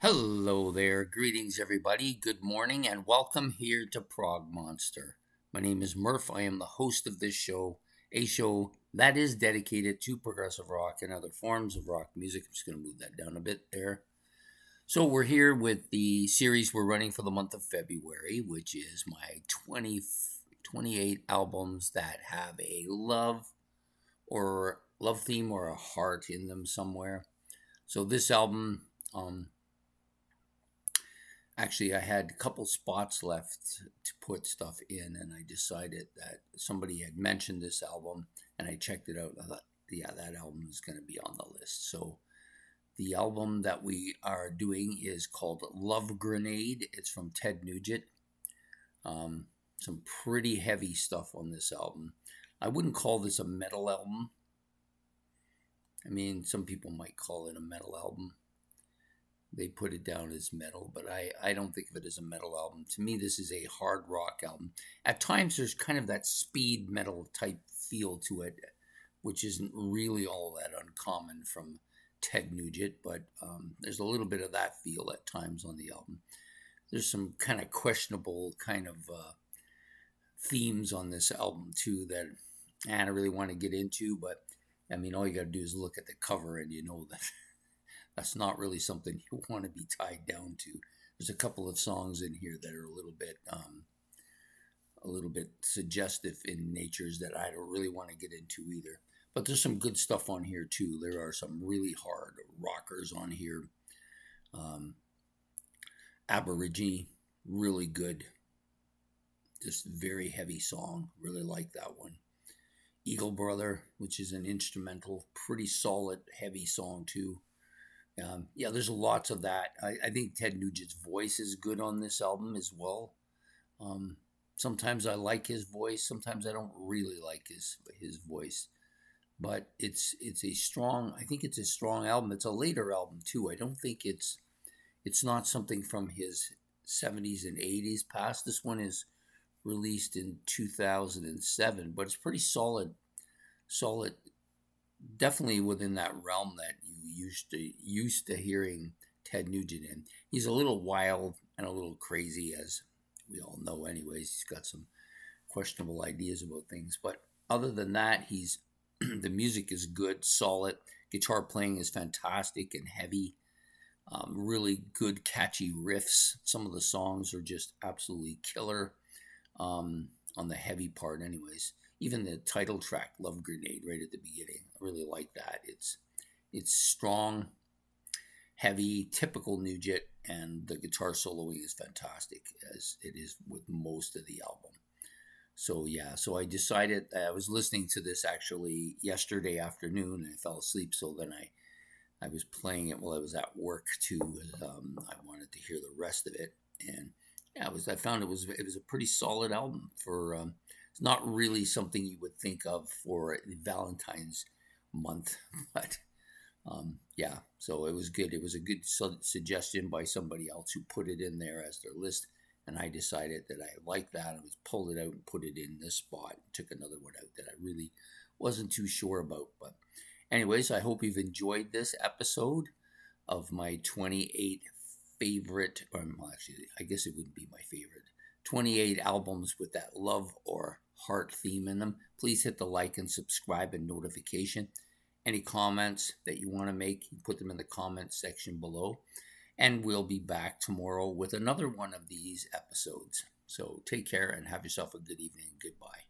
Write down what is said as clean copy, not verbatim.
Hello there, greetings everybody, good morning, and welcome here to Prog Monster. My name is Murph, I am the host of this show, a show that is dedicated to progressive rock and other forms of rock music. I'm just going to move that down a bit there. So, we're here with the series we're running for the month of February, which is my 28 albums that have a love theme or a heart in them somewhere. So, this album, actually, I had a couple spots left to put stuff in, and I decided that somebody had mentioned this album, and I checked it out. I thought, yeah, that album is going to be on the list. So the album that we are doing is called Love Grenade. It's from Ted Nugent. Some pretty heavy stuff on this album. I wouldn't call this a metal album. I mean, some people might call it a metal album. They put it down as metal, but I don't think of it as a metal album. To me, this is a hard rock album. At times, there's kind of that speed metal type feel to it, which isn't really all that uncommon from Ted Nugent, but there's a little bit of that feel at times on the album. There's some kind of questionable kind of themes on this album, too, that I don't really want to get into, but I mean, all you got to do is look at the cover and you know that that's not really something you want to be tied down to. There's a couple of songs in here that are a little bit suggestive in natures that I don't really want to get into either. But there's some good stuff on here too. There are some really hard rockers on here. Um, Aborigine, really good, just very heavy song. Really like that one. Eagle Brother, which is an instrumental, pretty solid, heavy song too. Yeah, there's lots of that. I think Ted Nugent's voice is good on this album as well. Um, Sometimes I like his voice. Sometimes I don't really like his voice. But it's a strong. I think it's a strong album. It's a later album too. I don't think it's not something from his 70s and 80s past. This one is released in 2007, but it's pretty solid, definitely within that realm that you used to hearing Ted Nugent in. He's a little wild and a little crazy, as we all know. Anyways, he's got some questionable ideas about things, but other than that, he's the music is good, solid. Guitar playing is fantastic and heavy. Really good, catchy riffs. Some of the songs are just absolutely killer. On the heavy part, anyways. Even the title track, "Love Grenade," right at the beginning, I really like that. It's strong, heavy, typical Nugent, and the guitar soloing is fantastic, as it is with most of the album. So yeah, so I decided I was listening to this actually yesterday afternoon, and I fell asleep. So then I was playing it while I was at work too. I wanted to hear the rest of it, and yeah, I found it was a pretty solid album for. It's not really something you would think of for Valentine's month, but yeah, so it was good. It was a good suggestion by somebody else who put it in there as their list, and I decided that I liked that. I was pulled it out and put it in this spot. Took another one out that I really wasn't too sure about, but anyways, I hope you've enjoyed this episode of my 28 favorite, or well, actually, I guess it wouldn't be my favorite, 28 albums with that love or heart theme in them. Please hit the like and subscribe and notification. Any comments that you want to make, you put them in the comments section below. And we'll be back tomorrow with another one of these episodes. So take care and have yourself a good evening. Goodbye.